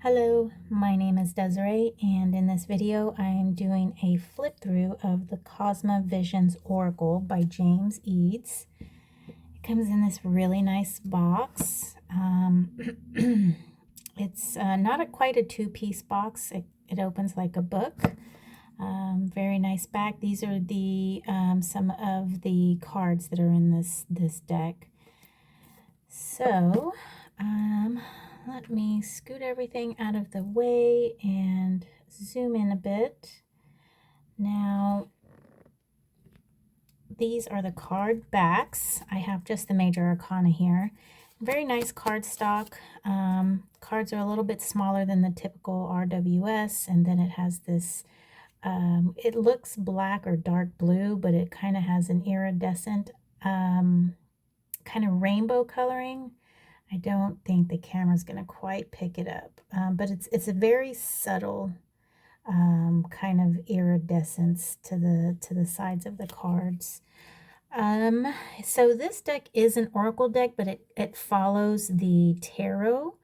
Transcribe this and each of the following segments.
Hello, my name is Desiree, and in this video I am doing a flip through of the Cosma Visions Oracle by James Eads. It comes in this really nice box. It's not quite a two-piece box. It opens like a book. Very nice back. These are the some of the cards that are in this deck. So, let me scoot everything out of the way and zoom in a bit. Now, these are the card backs. I have just the Major Arcana here. Very nice card stock. Cards are a little bit smaller than the typical RWS, and then it has this, it looks black or dark blue, but it kind of has an iridescent kind of rainbow coloring. I don't think the camera's going to quite pick it up, but it's a very subtle kind of iridescence to the sides of the cards. So this deck is an oracle deck, but it follows the tarot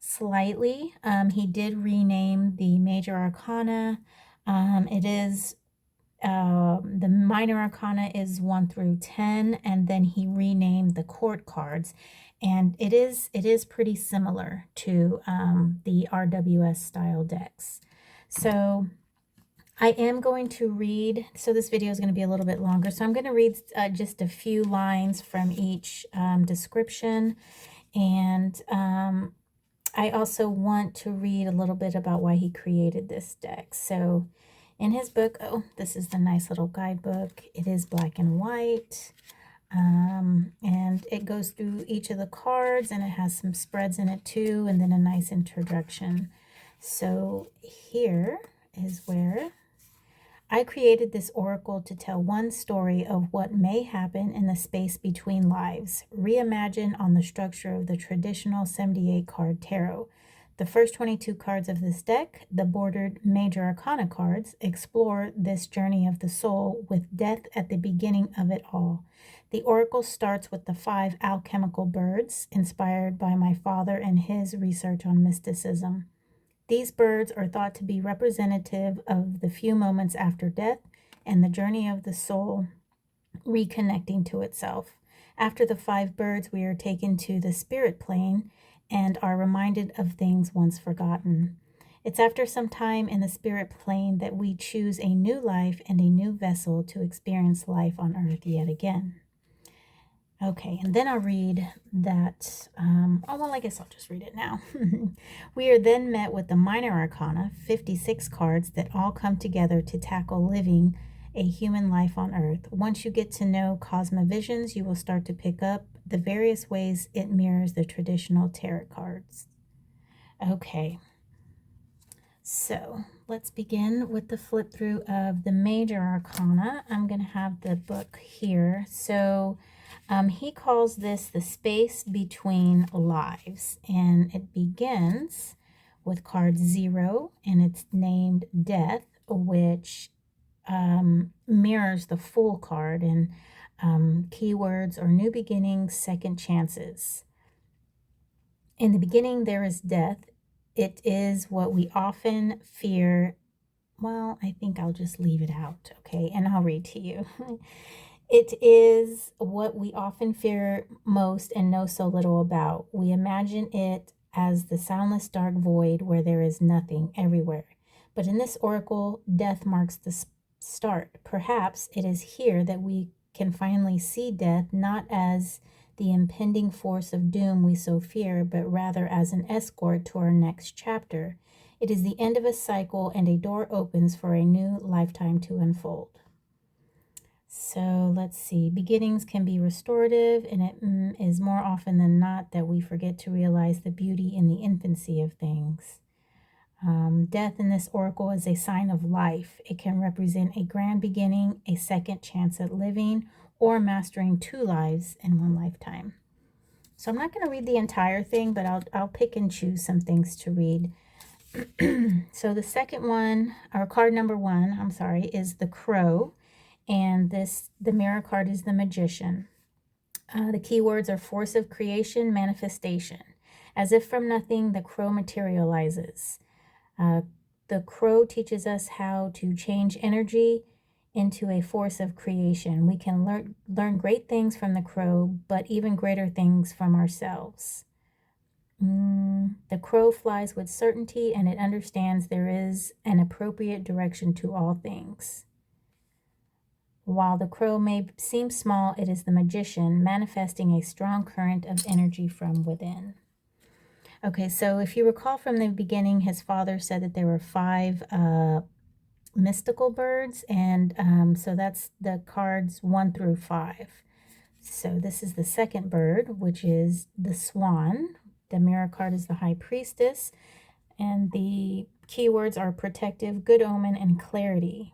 slightly. He did rename the Major Arcana. It is the Minor Arcana is 1 through 10, and then he renamed the court cards, and it is pretty similar to the RWS style decks. So I am going to read, so this video is going to be a little bit longer, so I'm going to read just a few lines from each description, and I also want to read a little bit about why he created this deck. So in his book, oh, this is the nice little guidebook. It is black and white, and it goes through each of the cards, and it has some spreads in it too, and then a nice introduction. So here is where I created this oracle to tell one story of what may happen in the space between lives, reimagined on the structure of the traditional 78 card tarot. The first 22 cards of this deck, the bordered Major Arcana cards, explore this journey of the soul with death at the beginning of it all. The oracle starts with the 5 alchemical birds, inspired by my father and his research on mysticism. These birds are thought to be representative of the few moments after death and the journey of the soul reconnecting to itself. After the 5 birds, we are taken to the spirit plane and are reminded of things once forgotten. It's after some time in the spirit plane that we choose a new life and a new vessel to experience life on earth yet again. Okay, and then I'll read that, oh, well, I guess I'll just read it now. We are then met with the Minor Arcana, 56 cards that all come together to tackle living a human life on earth. Once you get to know Cosma Visions, you will start to pick up the various ways it mirrors the traditional tarot cards. Okay, so let's begin with the flip through of the Major Arcana. I'm going to have the book here. So he calls this the space between lives, and it begins with card 0, and it's named Death, which mirrors the Fool card, and keywords are new beginnings, second chances. In the beginning, there is death. It is what we often fear. Well, I think I'll just leave it out, okay? And I'll read to you. It is what we often fear most and know so little about. We imagine it as the soundless dark void where there is nothing everywhere. But in this oracle, death marks the start. Perhaps it is here that we can finally see death not as the impending force of doom we so fear, but rather as an escort to our next chapter. It is the end of a cycle, and a door opens for a new lifetime to unfold. So let's see. Beginnings can be restorative, and it is more often than not that we forget to realize the beauty in the infancy of things. Death in this oracle is a sign of life. It can represent a grand beginning, a second chance at living, or mastering 2 lives in 1 lifetime. So I'm not going to read the entire thing, but I'll pick and choose some things to read. So the second one, or card number 1, I'm sorry, is the Crow, and the mirror card is the Magician. The keywords are force of creation, manifestation. As if from nothing, the crow materializes. The crow teaches us how to change energy into a force of creation. We can learn great things from the crow, but even greater things from ourselves. The crow flies with certainty, and it understands there is an appropriate direction to all things. While the crow may seem small, it is the magician manifesting a strong current of energy from within. Okay, so if you recall from the beginning, his father said that there were 5 mystical birds, and so that's the cards 1 through 5. So this is the second bird, which is the swan. The mirror card is the high priestess, and the keywords are protective, good omen, and clarity.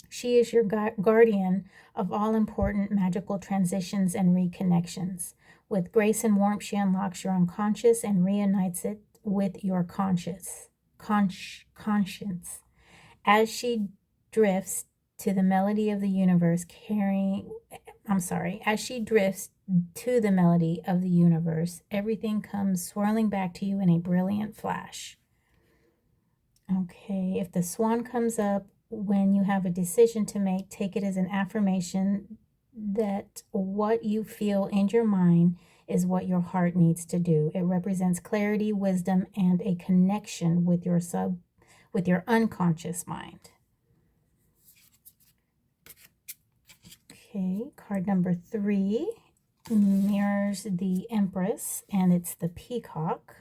She is your guardian of all important magical transitions and reconnections. With grace and warmth, she unlocks your unconscious and reunites it with your conscience. As she drifts to the melody of the universe, as she drifts to the melody of the universe, everything comes swirling back to you in a brilliant flash. Okay, if the swan comes up when you have a decision to make, take it as an affirmation that what you feel in your mind is what your heart needs to do. It represents clarity, wisdom, and a connection with your unconscious mind. Okay, card number 3 mirrors the Empress, and it's the peacock.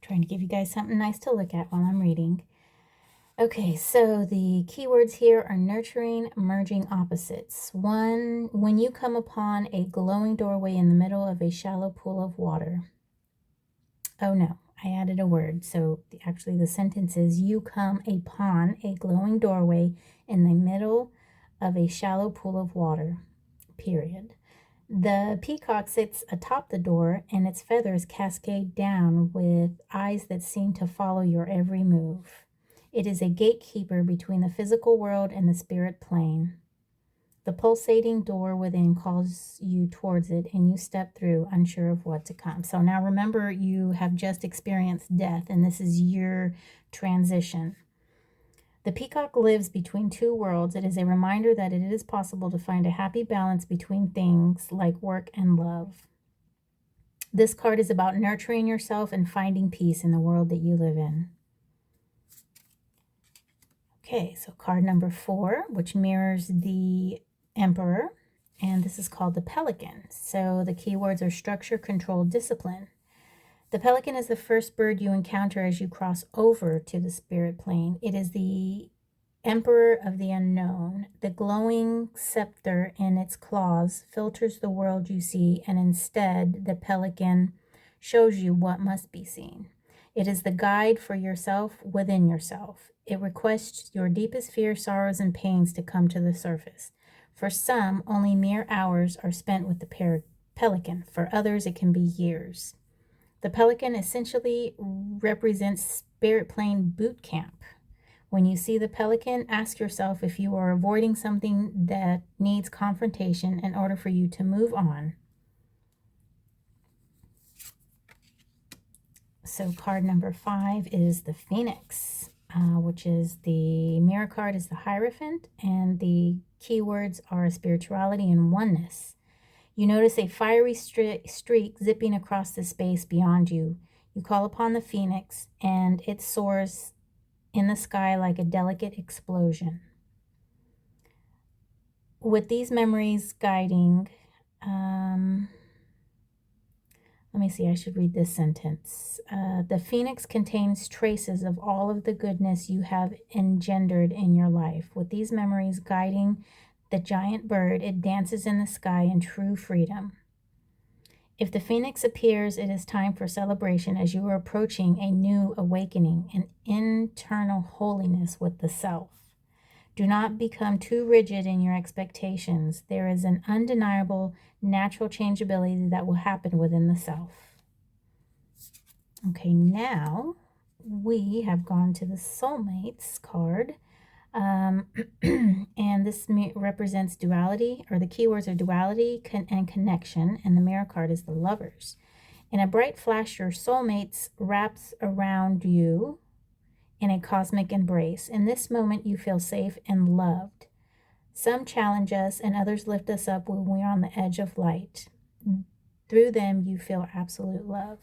Trying to give you guys something nice to look at while I'm reading. Okay, so the keywords here are nurturing, merging opposites. When you come upon a glowing doorway in the middle of a shallow pool of water. Oh no, I added a word. So actually the sentence is, you come upon a glowing doorway in the middle of a shallow pool of water, period. The peacock sits atop the door, and its feathers cascade down with eyes that seem to follow your every move. It is a gatekeeper between the physical world and the spirit plane. The pulsating door within calls you towards it, and you step through, unsure of what to come. So now remember, you have just experienced death, and this is your transition. The peacock lives between 2 worlds. It is a reminder that it is possible to find a happy balance between things like work and love. This card is about nurturing yourself and finding peace in the world that you live in. Okay, so card number 4, which mirrors the Emperor, and this is called the Pelican. So the keywords are structure, control, discipline. The pelican is the first bird you encounter as you cross over to the spirit plane. It is the emperor of the unknown. The glowing scepter in its claws filters the world you see, and instead the pelican shows you what must be seen. It is the guide for yourself within yourself. It requests your deepest fears, sorrows, and pains to come to the surface. For some, only mere hours are spent with the pelican. For others, it can be years. The pelican essentially represents spirit plane boot camp. When you see the pelican, ask yourself if you are avoiding something that needs confrontation in order for you to move on. So card number 5 is the Phoenix, which is the mirror card is the Hierophant, and the keywords are spirituality and oneness. You notice a fiery streak zipping across the space beyond you. You call upon the Phoenix, and it soars in the sky like a delicate explosion. With these memories guiding, let me see, I should read this sentence. The Phoenix contains traces of all of the goodness you have engendered in your life. With these memories guiding the giant bird, it dances in the sky in true freedom. If the Phoenix appears, it is time for celebration as you are approaching a new awakening, an internal holiness with the self. Do not become too rigid in your expectations. There is an undeniable natural changeability that will happen within the self. Okay, now we have gone to the Soulmates card. And this represents duality, or the keywords are duality and connection, and the mirror card is the Lovers. In a bright flash, your soulmates wraps around you in a cosmic embrace. In this moment, you feel safe and loved. Some challenge us and others lift us up when we're on the edge of light. Through them, you feel absolute love.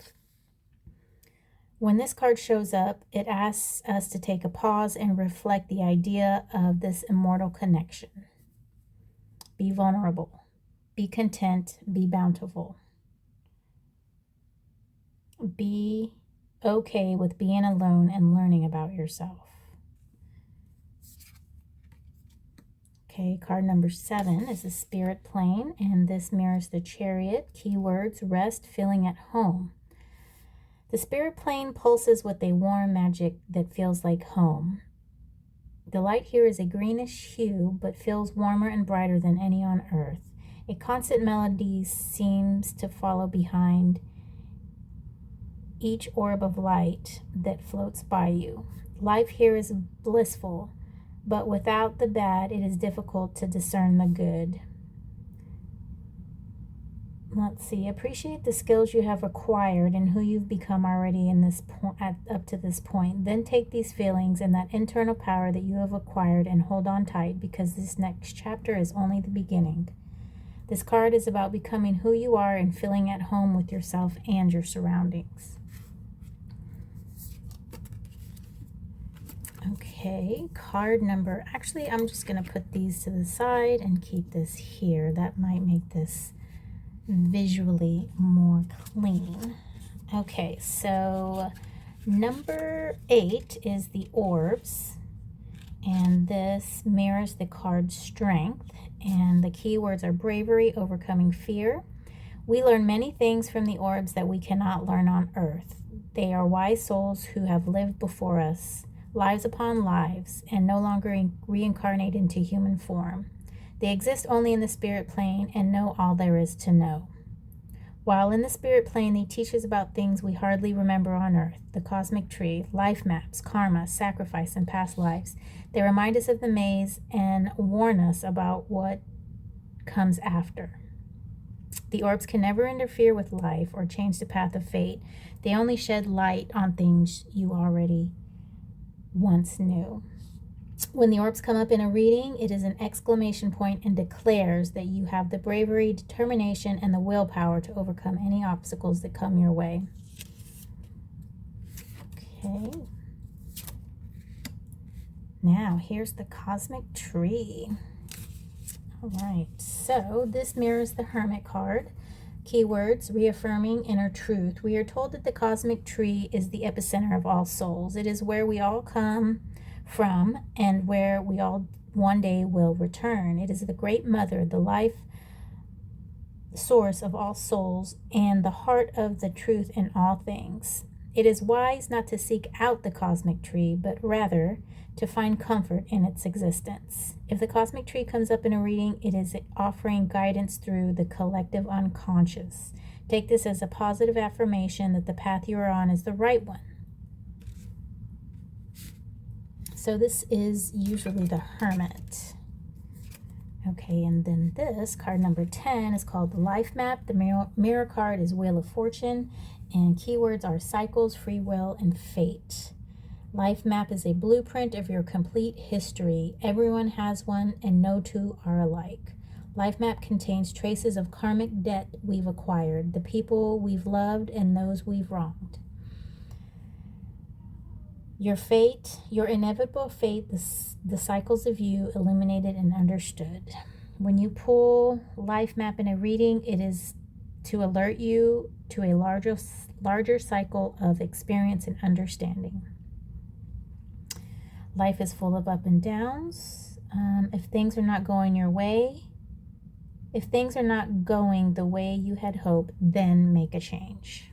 When this card shows up, it asks us to take a pause and reflect the idea of this immortal connection. Be vulnerable. Be content. Be bountiful. Be okay with being alone and learning about yourself. Okay, card number 7 is the Spirit Plane, and this mirrors the Chariot. Keywords: rest, feeling at home. The Spirit Plane pulses with a warm magic that feels like home. The light here is a greenish hue, but feels warmer and brighter than any on earth. A constant melody seems to follow behind each orb of light that floats by you. Life here is blissful, but without the bad, it is difficult to discern the good. Let's see. Appreciate the skills you have acquired and who you've become already in this up to this point. Then take these feelings and that internal power that you have acquired and hold on tight, because this next chapter is only the beginning. This card is about becoming who you are and feeling at home with yourself and your surroundings. Okay, card number, actually I'm just going to put these to the side and keep this here. That might make this visually more clean. Okay, so number 8 is the Orbs, and this mirrors the card Strength, and the keywords are bravery, overcoming fear. We learn many things from the Orbs that we cannot learn on Earth. They are wise souls who have lived before us, lives upon lives, and no longer reincarnate into human form. They exist only in the spirit plane and know all there is to know. While in the spirit plane, they teach us about things we hardly remember on Earth: the cosmic tree, life maps, karma, sacrifice, and past lives. They remind us of the maze and warn us about what comes after. The Orbs can never interfere with life or change the path of fate. They only shed light on things you already once knew. When the Orbs come up in a reading, it is an exclamation point and declares that you have the bravery, determination, and the willpower to overcome any obstacles that come your way. Okay. Now, here's the cosmic tree. All right, so this mirrors the Hermit card. Keywords: reaffirming inner truth. We are told that the cosmic tree is the epicenter of all souls. It is where we all come from and where we all one day will return. It is the great mother, the life source of all souls, and the heart of the truth in all things. It is wise not to seek out the cosmic tree, but rather to find comfort in its existence. If the cosmic tree comes up in a reading, it is offering guidance through the collective unconscious. Take this as a positive affirmation that the path you are on is the right one. So this is usually the Hermit. Okay, and then this card number 10 is called the Life Map. The mirror card is Wheel of Fortune, and keywords are cycles, free will, and fate. Life Map is a blueprint of your complete history. Everyone has one, and no two are alike. Life Map contains traces of karmic debt we've acquired, the people we've loved, and those we've wronged. Your fate, your inevitable fate, the cycles of you illuminated and understood. When you pull Life Map in a reading, it is to alert you to a larger cycle of experience and understanding. Life is full of up and downs. If things are not going your way, if things are not going the way you had hoped, then make a change.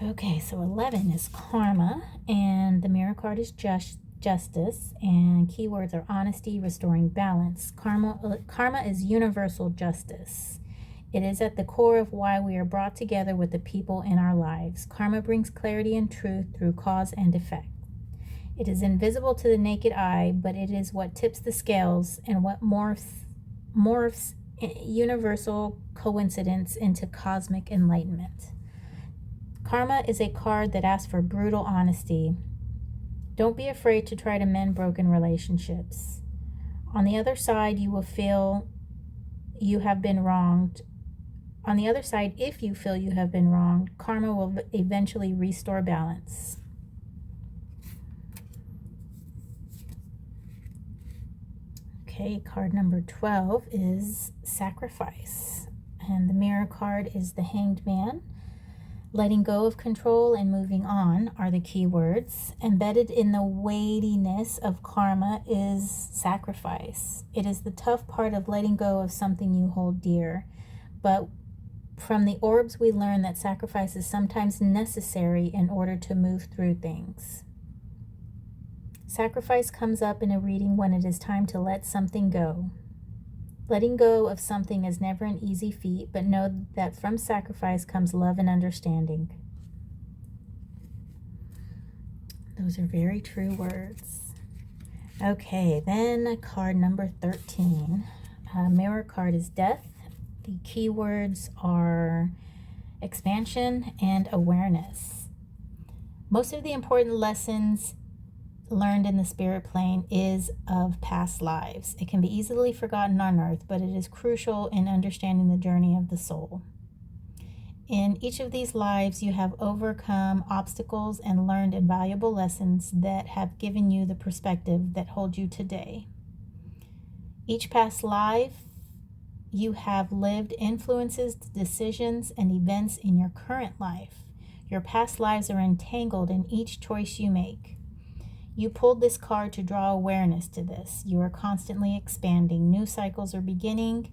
Okay, so 11 is Karma, and the mirror card is Justice, and keywords are honesty, restoring balance. Karma is universal justice. It is at the core of why we are brought together with the people in our lives. Karma brings clarity and truth through cause and effect. It is invisible to the naked eye, but it is what tips the scales and what morphs universal coincidence into cosmic enlightenment. Karma is a card that asks for brutal honesty. Don't be afraid to try to mend broken relationships. On the other side, you will feel you have been wronged. On the other side, if you feel you have been wronged, karma will eventually restore balance. Okay, card number 12 is Sacrifice. And the mirror card is the Hanged Man. Letting go of control and moving on are the key words. Embedded in the weightiness of karma is sacrifice. It is the tough part of letting go of something you hold dear. But from the orbs, we learn that sacrifice is sometimes necessary in order to move through things. Sacrifice comes up in a reading when it is time to let something go. Letting go of something is never an easy feat, but know that from sacrifice comes love and understanding. Those are very true words. Okay, then card number 13. Mirror card is Death. The keywords are expansion and awareness. Most of the important lessons learned in the spirit plane is of past lives. It can be easily forgotten on earth, but it is crucial in understanding the journey of the soul. In each of these lives, you have overcome obstacles and learned invaluable lessons that have given you the perspective that holds you today. Each past life you have lived influences the decisions and events in your current life. Your past lives are entangled in each choice you make. You pulled this card to draw awareness to this. You are constantly expanding. New cycles are beginning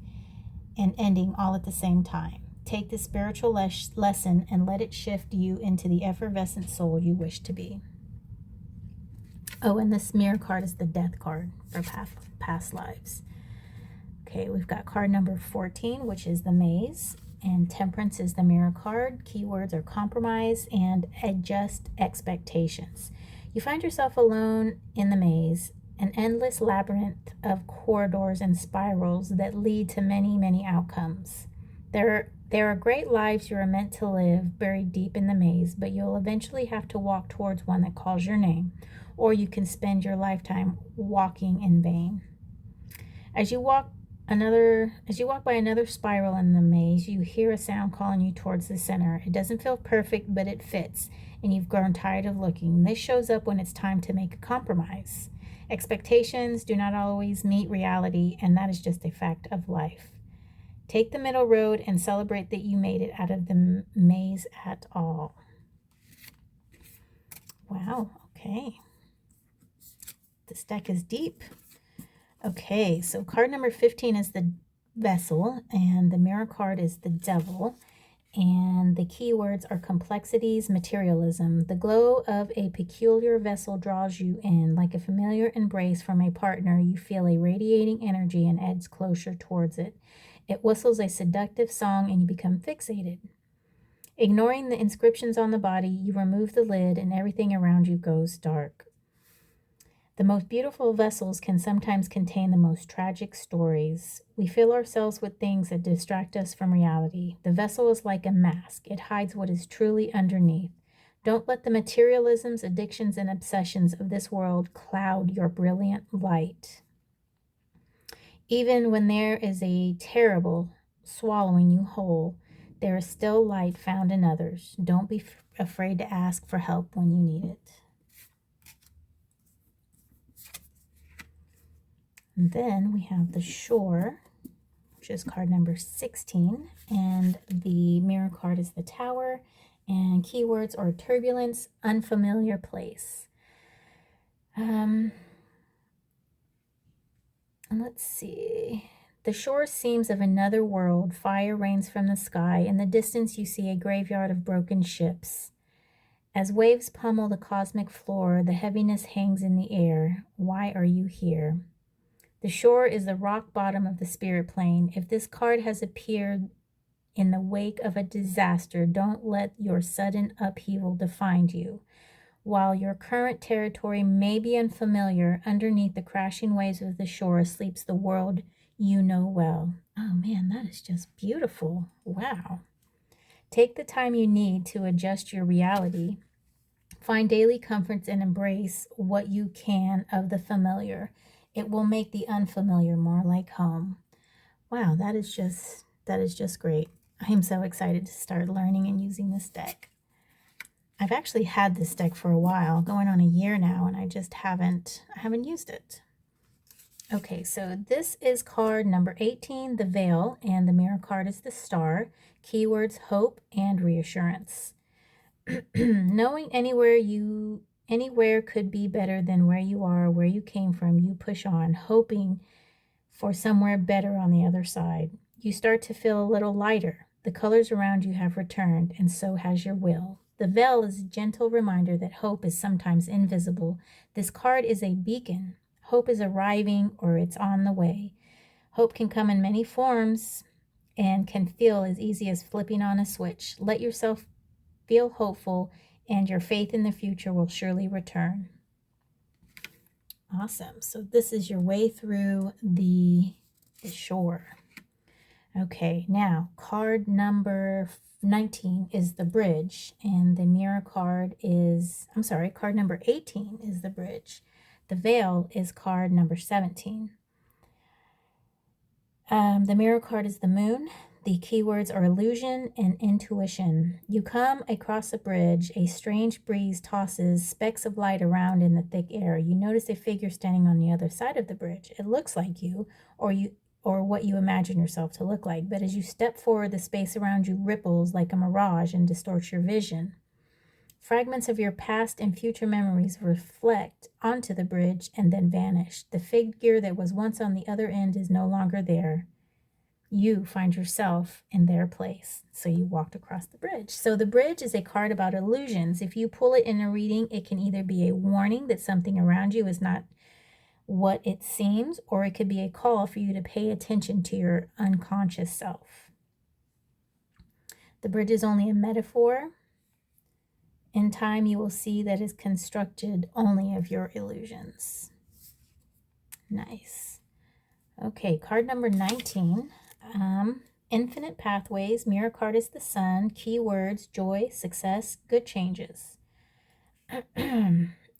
and ending all at the same time. Take this spiritual lesson and let it shift you into the effervescent soul you wish to be. Oh, and this mirror card is the Death card for past lives. Okay, we've got card number 14, which is the Maze, and Temperance is the mirror card. Keywords are compromise and adjust expectations. You find yourself alone in the maze, an endless labyrinth of corridors and spirals that lead to many, many outcomes. There are great lives you are meant to live buried deep in the maze, but you'll eventually have to walk towards one that calls your name, or you can spend your lifetime walking in vain. As you walk by another spiral in the maze, you hear a sound calling you towards the center. It doesn't feel perfect, but it fits, and you've grown tired of looking. This shows up when it's time to make a compromise. Expectations do not always meet reality, and that is just a fact of life. Take the middle road and celebrate that you made it out of the maze at all. Wow, okay. This deck is deep. Okay, so card number 15 is the Vessel, and the mirror card is the Devil, and the keywords are complexities, materialism. The glow of a peculiar vessel draws you in. Like a familiar embrace from a partner, you feel a radiating energy and edge closer towards it. It whistles a seductive song and you become fixated. Ignoring the inscriptions on the body, you remove the lid and everything around you goes dark. The most beautiful vessels can sometimes contain the most tragic stories. We fill ourselves with things that distract us from reality. The vessel is like a mask. It hides what is truly underneath. Don't let the materialisms, addictions, and obsessions of this world cloud your brilliant light. Even when there is a terrible swallowing you whole, there is still light found in others. Don't be afraid to ask for help when you need it. And then we have the Shore, which is card number 16, and the mirror card is the Tower, and keywords are turbulence, unfamiliar place. Let's see. The shore seems of another world. Fire rains from the sky. In the distance you see a graveyard of broken ships. As waves pummel the cosmic floor, the heaviness hangs in the air. Why are you here? The shore is the rock bottom of the spirit plane. If this card has appeared in the wake of a disaster, don't let your sudden upheaval define you. While your current territory may be unfamiliar, underneath the crashing waves of the shore sleeps the world you know well. Oh man, that is just beautiful. Wow. Take the time you need to adjust your reality. Find daily comforts and embrace what you can of the familiar. It will make the unfamiliar more like home. Wow, that is just great. I am so excited to start learning and using this deck. I've actually had this deck for a while, going on a year now, and I haven't used it. Okay, so this is card number 18, the Veil, and the mirror card is the Star. Keywords: hope and reassurance. Knowing anywhere could be better than where you are, where you came from, you push on, hoping for somewhere better on the other side. You start to feel a little lighter. The colors around you have returned, and so has your will. The veil is a gentle reminder that hope is sometimes invisible. This card is a beacon. Hope is arriving, or it's on the way. Hope can come in many forms and can feel as easy as flipping on a switch. Let yourself feel hopeful, and your faith in the future will surely return. Awesome. So this is your way through the shore. Okay, now card number 19 is the bridge, and the mirror card is, card number 18 is the bridge. The veil is card number 17. The mirror card is the moon. The keywords are illusion and intuition. You come across a bridge. A strange breeze tosses specks of light around in the thick air. You notice a figure standing on the other side of the bridge. It looks like you, or what you imagine yourself to look like. But as you step forward, the space around you ripples like a mirage and distorts your vision. Fragments of your past and future memories reflect onto the bridge and then vanish. The figure that was once on the other end is no longer there. You find yourself in their place. So you walked across the bridge. So the bridge is a card about illusions. If you pull it in a reading, it can either be a warning that something around you is not what it seems, or it could be a call for you to pay attention to your unconscious self. The bridge is only a metaphor. In time, you will see that it's constructed only of your illusions. Nice. Okay, card number 19. Infinite pathways. Mirror card is the sun. Keywords: joy, success, good changes.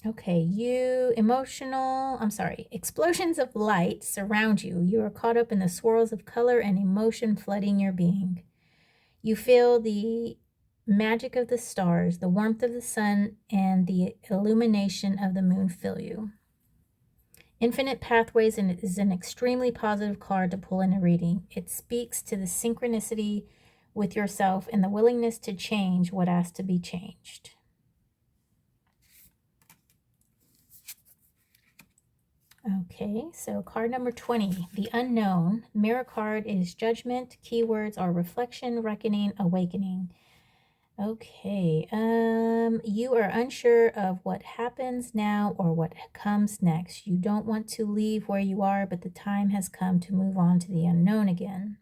Okay, explosions of light surround you. You are caught up in the swirls of color and emotion flooding your being. You feel the magic of the stars, the warmth of the sun, and the illumination of the moon fill you. Infinite Pathways is an extremely positive card to pull in a reading. It speaks to the synchronicity with yourself and the willingness to change what has to be changed. Okay, so card number 20, the unknown. Mirror card is judgment. Keywords are reflection, reckoning, awakening. Okay, you are unsure of what happens now or what comes next. You don't want to leave where you are, but the time has come to move on to the unknown again.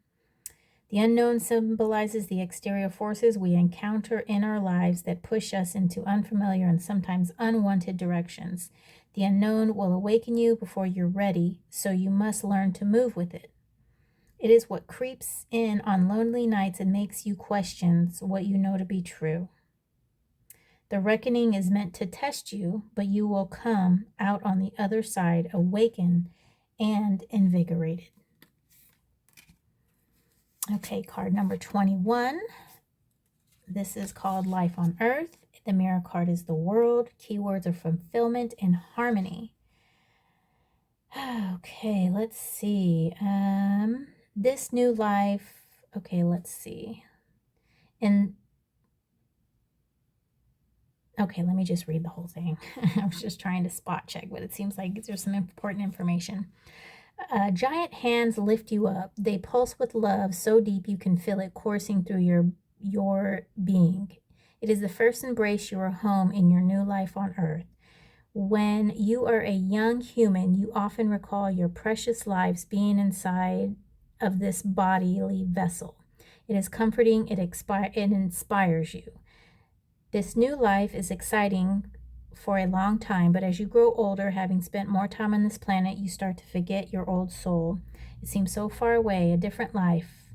The unknown symbolizes the exterior forces we encounter in our lives that push us into unfamiliar and sometimes unwanted directions. The unknown will awaken you before you're ready, so you must learn to move with it. It is what creeps in on lonely nights and makes you question what you know to be true. The reckoning is meant to test you, but you will come out on the other side awakened and invigorated. Okay, card number 21. This is called Life on Earth. The mirror card is the world. Keywords are fulfillment and harmony. Okay, let's see. This new life. Okay, let's see. Okay, let me just read the whole thing. I was just trying to spot check, but it seems like there's some important information. Giant hands lift you up. They pulse with love so deep you can feel it coursing through your being. It is the first embrace you are home in your new life on earth. When you are a young human, you often recall your precious lives being inside of this bodily vessel. It is comforting, it inspires you. This new life is exciting for a long time, but as you grow older, having spent more time on this planet, you start to forget your old soul. It seems so far away, a different life.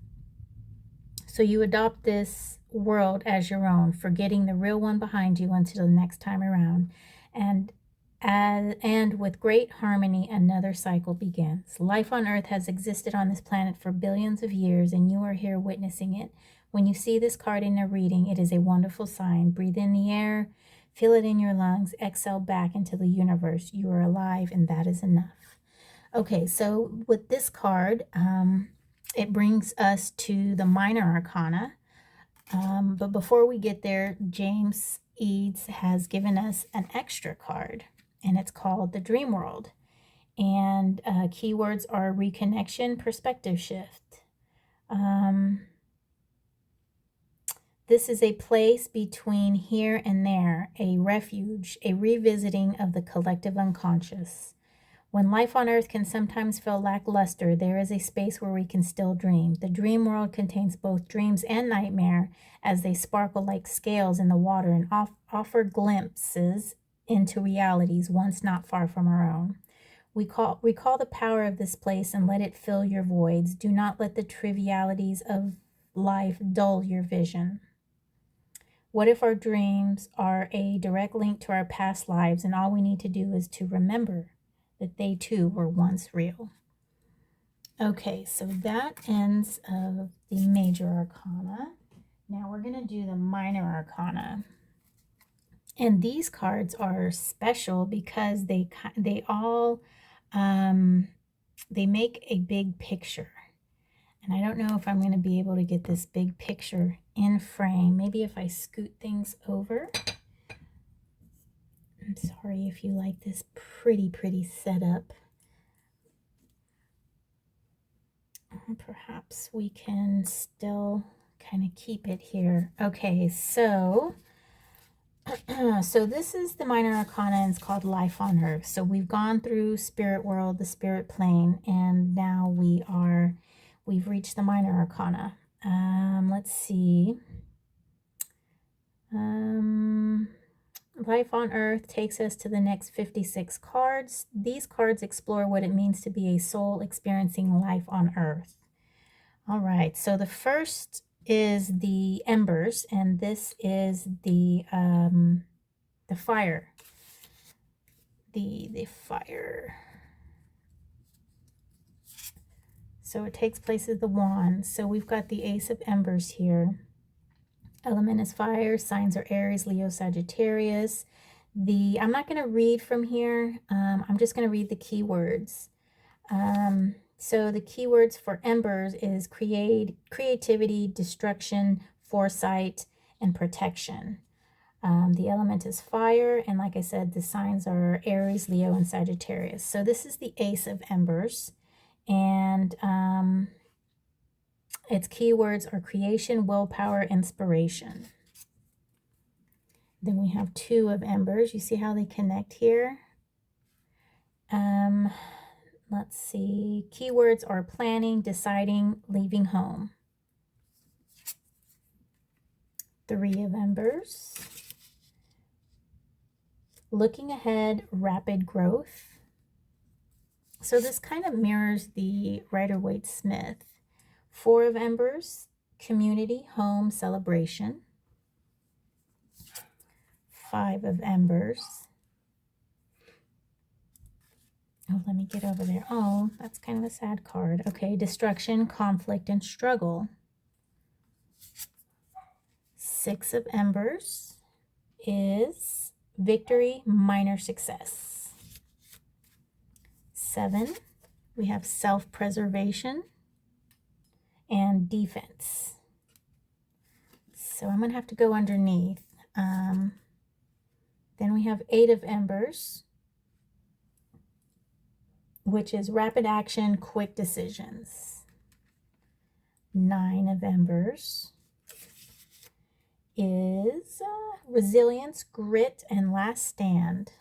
So you adopt this world as your own, forgetting the real one behind you until the next time around. And with great harmony, another cycle begins. Life on Earth has existed on this planet for billions of years, and you are here witnessing it. When you see this card in a reading, it is a wonderful sign. Breathe in the air, feel it in your lungs, exhale back into the universe. You are alive, and that is enough. Okay, so with this card, it brings us to the Minor Arcana. But before we get there, James Eads has given us an extra card, and it's called the Dream World. And keywords are reconnection, perspective shift. This is a place between here and there, a refuge, a revisiting of the collective unconscious. When life on Earth can sometimes feel lackluster, there is a space where we can still dream. The dream world contains both dreams and nightmare as they sparkle like scales in the water and offer glimpses into realities once not far from our own. Recall the power of this place and let it fill your voids. Do not let the trivialities of life dull your vision. What if our dreams are a direct link to our past lives and all we need to do is to remember that they too were once real? Okay, so that ends of the Major Arcana. Now we're going to do the Minor Arcana. And these cards are special because they all they make a big picture. And I don't know if I'm going to be able to get this big picture in frame. Maybe if I scoot things over. I'm sorry if you like this pretty setup. Perhaps we can still kind of keep it here. Okay, so this is the Minor Arcana, and it's called Life on Earth. So we've gone through spirit world, the spirit plane, and now we've reached the Minor Arcana. Let's see. Life on Earth takes us to the next 56 cards. These cards explore what it means to be a soul experiencing life on Earth. All right, so the first is the Embers, and this is the fire. The fire. So it takes place as the wand. So we've got the Ace of Embers here. Element is fire. Signs are Aries, Leo, Sagittarius. I'm not going to read from here. I'm just going to read the keywords. So the keywords for Embers is creativity, destruction, foresight, and protection. The element is fire, and like I said, the signs are Aries, Leo, and Sagittarius. So this is the Ace of Embers, and its keywords are creation, willpower, inspiration. Then we have Two of Embers. You see how they connect here? Let's see. Keywords are planning, deciding, leaving home. Three of Embers. Looking ahead, rapid growth. So this kind of mirrors the Rider-Waite-Smith. Four of Embers, community, home, celebration. Five of Embers. Oh, let me get over there. Oh, that's kind of a sad card. Okay, destruction, conflict, and struggle. Six of Embers is victory, minor success. Seven, we have self-preservation and defense. So I'm going to have to go underneath. Then we have Eight of Embers, which is rapid action, quick decisions. Nine of Embers is resilience, grit, and last stand.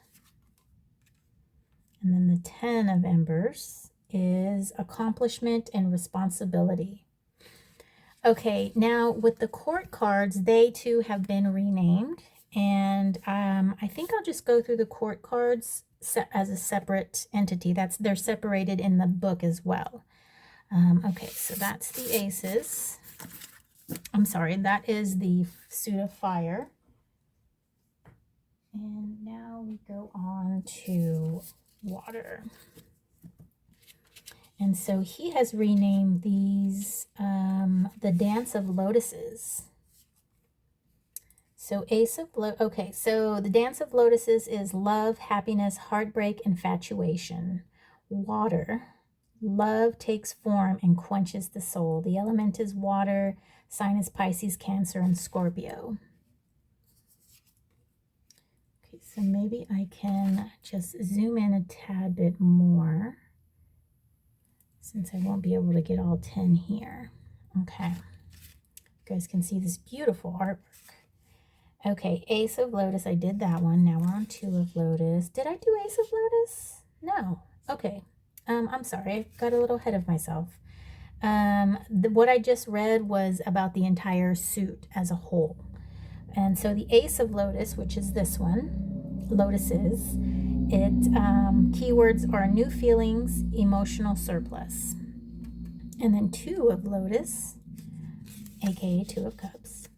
And then the 10 of Embers is accomplishment and responsibility. Okay, now with the court cards, they too have been renamed. And I think I'll just go through the court cards as a separate entity. They're separated in the book as well. Okay, so that's the aces. I'm sorry, that is the suit of fire. And now we go on to water. And so he has renamed these the Dance of Lotuses. So okay, so the Dance of Lotuses is love, happiness, heartbreak, infatuation. Water, love takes form and quenches the soul. The element is water, sign is Pisces, Cancer, and Scorpio. Okay, so maybe I can just zoom in a tad bit more, since I won't be able to get all 10 here. Okay, you guys can see this beautiful artwork. Okay, Ace of Lotus, I did that one. Now we're on Two of Lotus. Did I do Ace of Lotus? No. Okay, I'm sorry, I got a little ahead of myself. What I just read was about the entire suit as a whole. And so the Ace of Lotus, which is this one, Lotuses, keywords are new feelings, emotional surplus. And then Two of Lotus, aka Two of Cups,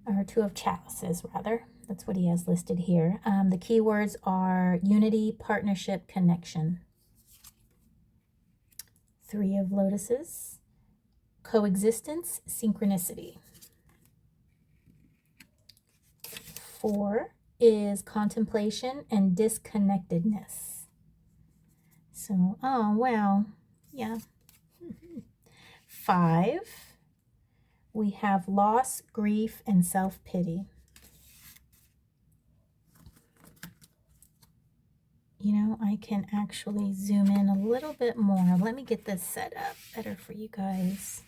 or Two of Chalices rather, that's what he has listed here. The keywords are unity, partnership, connection. Three of Lotuses, coexistence, synchronicity. 4 is contemplation and disconnectedness. So, oh, well, yeah. 5, we have loss, grief, and self-pity. You know, I can actually zoom in a little bit more. Let me get this set up better for you guys.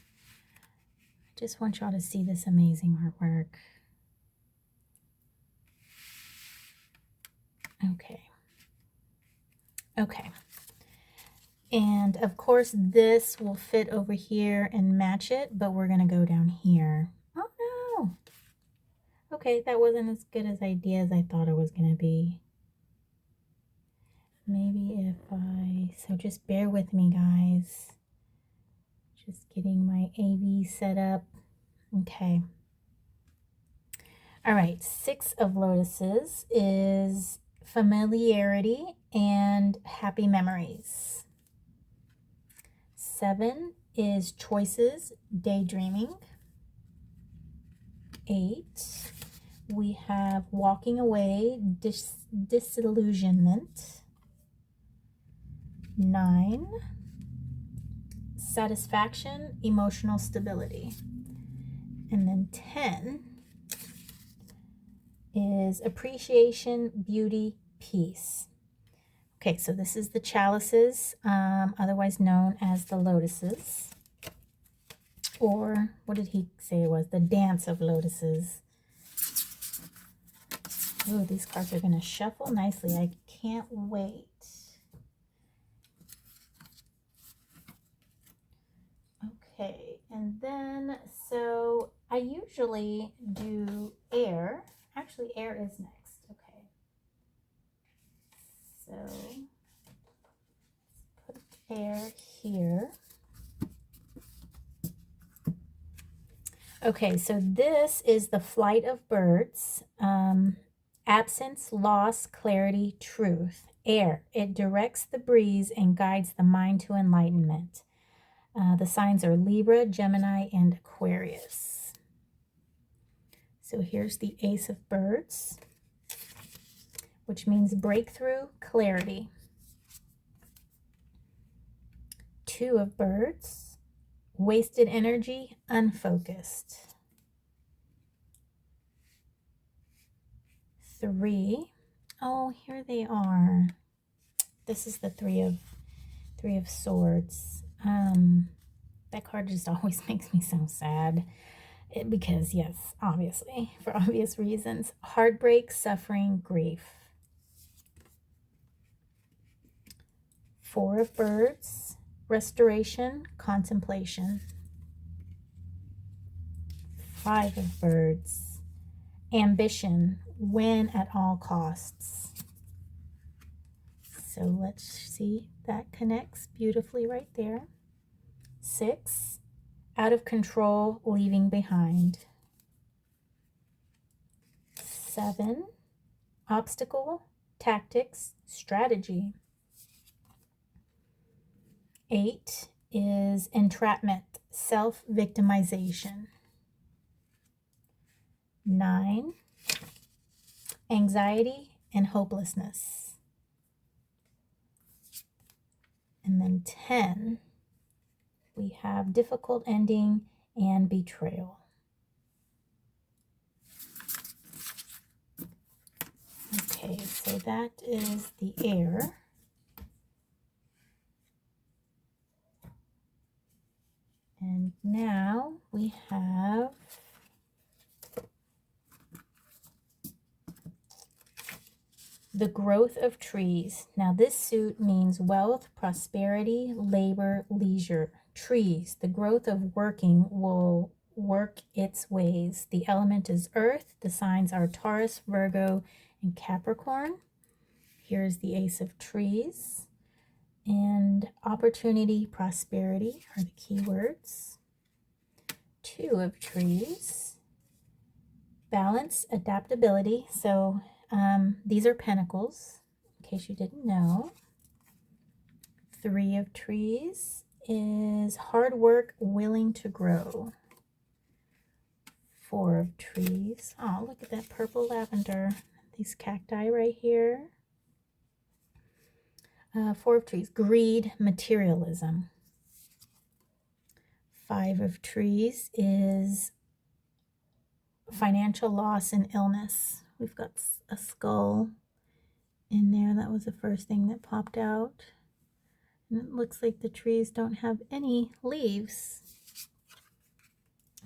I just want y'all to see this amazing artwork. Okay. Okay. And of course, this will fit over here and match it, but we're going to go down here. Oh, no. Okay, that wasn't as good as idea as I thought it was going to be. Maybe so just bear with me, guys. Just getting my AV set up. Okay. All right, 6 of Lotuses is familiarity and happy memories. 7 is choices, daydreaming. 8, we have walking away, disillusionment. 9, satisfaction, emotional stability. And then 10 is appreciation, beauty, peace. Okay, so this is the chalices, otherwise known as the lotuses. Or what did he say it was? The Dance of Lotuses. Oh, these cards are going to shuffle nicely. I can't wait. Okay, and then, so I usually do air. Actually, air is next. Okay. So, let's put air here. Okay, so this is the flight of birds. Absence, loss, clarity, truth. Air, it directs the breeze and guides the mind to enlightenment. The signs are Libra, Gemini, and Aquarius. So here's the Ace of Birds, which means breakthrough, clarity. 2 of Birds, wasted energy, unfocused. 3, oh, here they are. This is the three of Swords. That card just always makes me so sad. Because, yes, obviously, for obvious reasons. Heartbreak, suffering, grief. 4 of Birds, restoration, contemplation. 5 of Birds, Ambition, win at all costs. So let's see, that connects beautifully right there. 6, out of control, leaving behind. 7, obstacle, tactics, strategy. 8 is entrapment, self-victimization. 9, anxiety and hopelessness. And then 10, we have difficult ending and betrayal. Okay, so that is the air. And now we have the growth of trees. Now this suit means wealth, prosperity, labor, leisure. Trees, the growth of working will work its ways. The element is earth. The signs are Taurus, Virgo, and Capricorn. Here's the Ace of Trees. And opportunity, prosperity are the key words. 2 of Trees. Balance, adaptability. So these are pentacles, in case you didn't know. 3 of Trees is hard work, willing to grow. 4 of Trees. Oh, look at that purple lavender. These cacti right here. 4 of Trees, greed, materialism. 5 of Trees is financial loss and illness. We've got a skull in there. That was the first thing that popped out. And it looks like the trees don't have any leaves.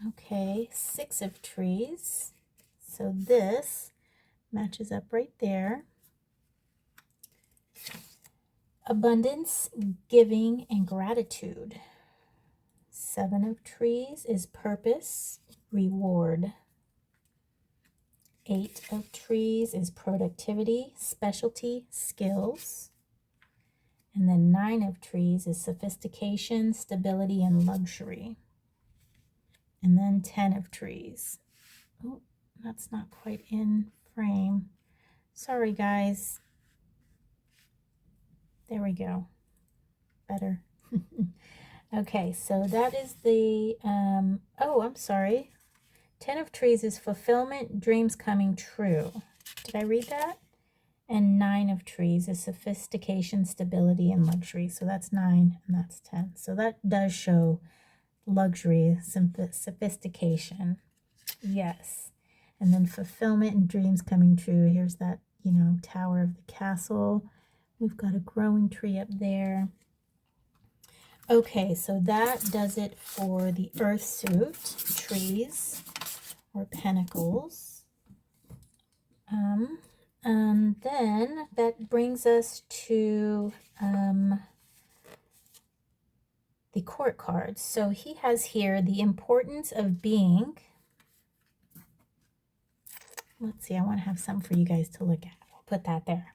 Okay, 6 of Trees. So this matches up right there. Abundance, giving, and gratitude. 7 of Trees is purpose, reward. 8 of Trees is productivity, specialty, skills. And then 9 of Trees is sophistication, stability, and luxury. And then 10 of Trees. Oh, that's not quite in frame. Sorry, guys. There we go. Better. Okay, so that is the, oh, I'm sorry. 10 of Trees is fulfillment, dreams coming true. Did I read that? And 9 of Trees is sophistication, stability, and luxury. So that's 9 and that's 10. So that does show luxury, sophistication. Yes. And then fulfillment and dreams coming true. Here's that, you know, tower of the castle. We've got a growing tree up there. Okay, so that does it for the earth suit, trees or pentacles. And then that brings us to the court cards. So he has here the importance of being. Let's see, I want to have some for you guys to look at. I'll put that there.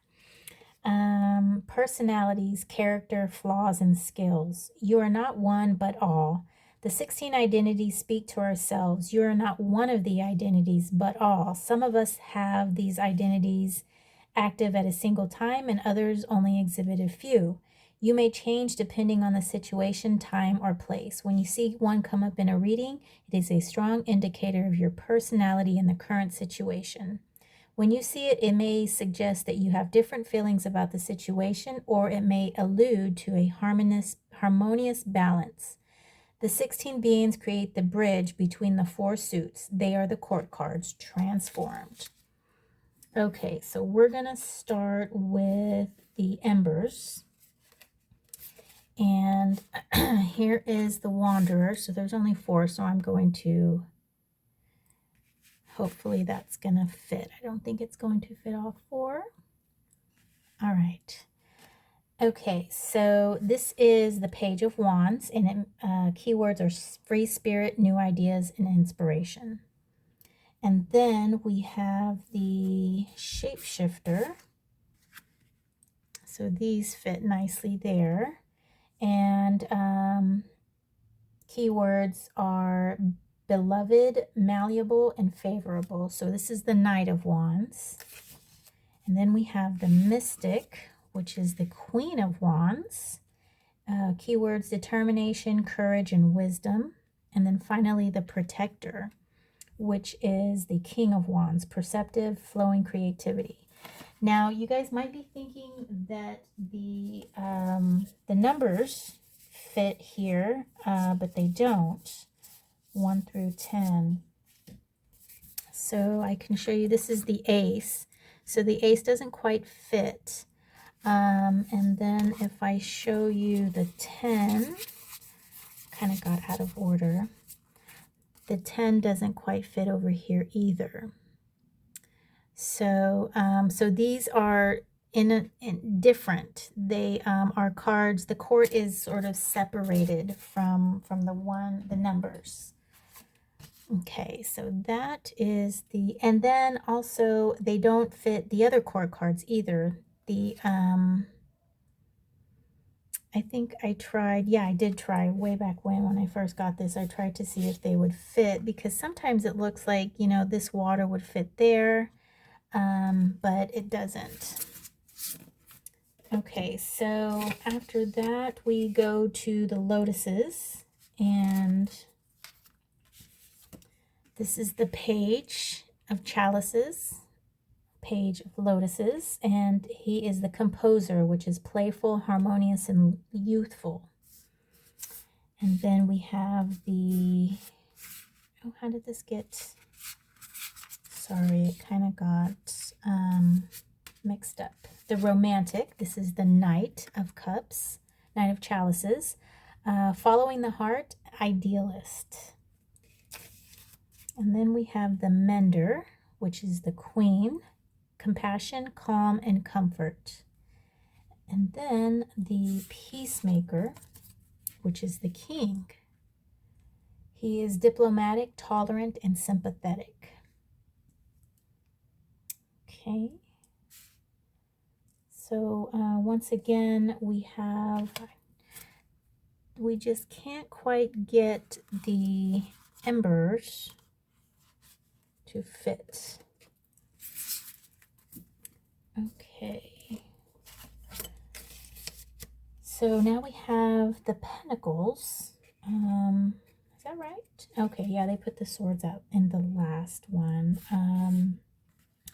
Personalities, character, flaws, and skills. You are not one, but all. The 16 identities speak to ourselves. You are not one of the identities, but all. Some of us have these identities active at a single time, and others only exhibit a few. You may change depending on the situation, time, or place. When you see one come up in a reading, it is a strong indicator of your personality in the current situation. When you see it, it may suggest that you have different feelings about the situation, or it may allude to a harmonious balance. The 16 beings create the bridge between the 4 suits. They are the court cards transformed. Okay, so we're going to start with the embers. And here is the wanderer. So there's only 4, so I'm going to, hopefully that's going to fit. I don't think it's going to fit all 4. All right. Okay, so this is the Page of Wands, and keywords are free spirit, new ideas, and inspiration. And then we have the shapeshifter. So these fit nicely there. And keywords are beloved, malleable, and favorable. So this is the Knight of Wands. And then we have the Mystic, which is the Queen of Wands. Keywords determination, courage, and wisdom. And then finally the Protector, which is the King of Wands, perceptive, flowing creativity. Now, you guys might be thinking that the numbers fit here, but they don't. 1 through 10. So I can show you, this is the Ace. So the Ace doesn't quite fit. And then if I show you the 10, kind of got out of order. The 10 doesn't quite fit over here either. So, so these are in different. They are cards. The court is sort of separated from the numbers. Okay, so that is the, and then also they don't fit the other court cards either. The I think I tried, yeah, I did try way back when I first got this. I tried to see if they would fit, because sometimes it looks like, you know, this water would fit there, but it doesn't. Okay, so after that we go to the lotuses, and this is the Page of Chalices, Page of Lotuses, and he is the composer, which is playful, harmonious, and youthful. And then we have the, oh, how did this get, sorry, it kind of got mixed up. The Romantic, this is the Knight of Cups, Knight of Chalices. Following the Heart, Idealist. And then we have the Mender, which is the Queen, compassion, calm, and comfort. And then the Peacemaker, which is the King. He is diplomatic, tolerant, and sympathetic. Okay. So once again, we just can't quite get the embers to fit. Okay. So now we have the Pentacles. Is that right? Okay, yeah, they put the swords out in the last one.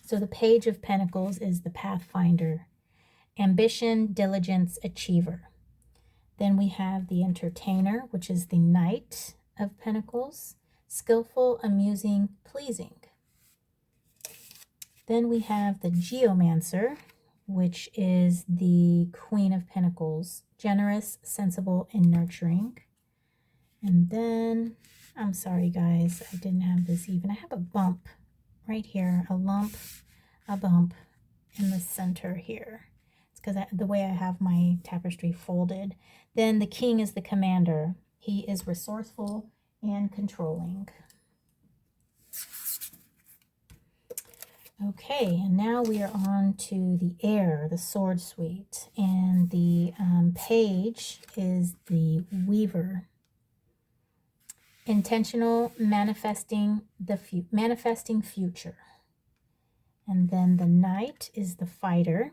So the Page of Pentacles is the Pathfinder. Ambition, diligence, achiever. Then we have the Entertainer, which is the Knight of Pentacles. Skillful, amusing, pleasing. Then we have the Geomancer, which is the Queen of Pentacles. Generous, sensible, and nurturing. And then, I'm sorry guys, I didn't have this even. I have a bump right here, a lump, a bump in the center here. It's because the way I have my tapestry folded. Then the King is the Commander. He is resourceful and controlling. Okay, and now we are on to the Heir, the Sword Suite, and the Page is the Weaver. Intentional, manifesting future. And then the Knight is the Fighter.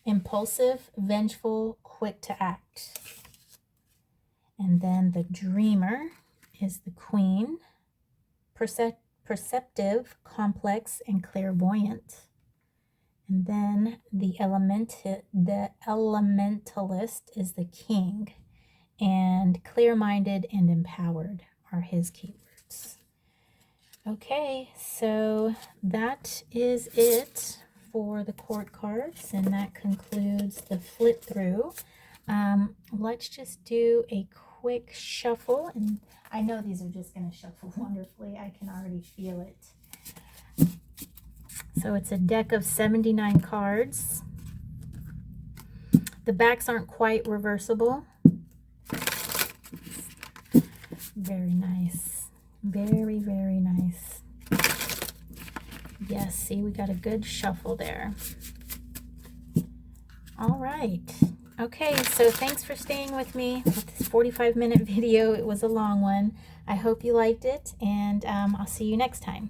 Impulsive, vengeful, quick to act. And then the Dreamer is the Queen. Perceptive, complex, and clairvoyant. And then the Elementalist is the King. And clear-minded and empowered are his keywords. Okay, so that is it for the court cards, and that concludes the flip through. Let's just do a quick shuffle, and I know these are just going to shuffle wonderfully. I can already feel it. So it's a deck of 79 cards. The backs aren't quite reversible. Very nice. Very, very nice. Yes, see, we got a good shuffle there. All right. Okay, so thanks for staying with me with this 45-minute video. It was a long one. I hope you liked it, and I'll see you next time.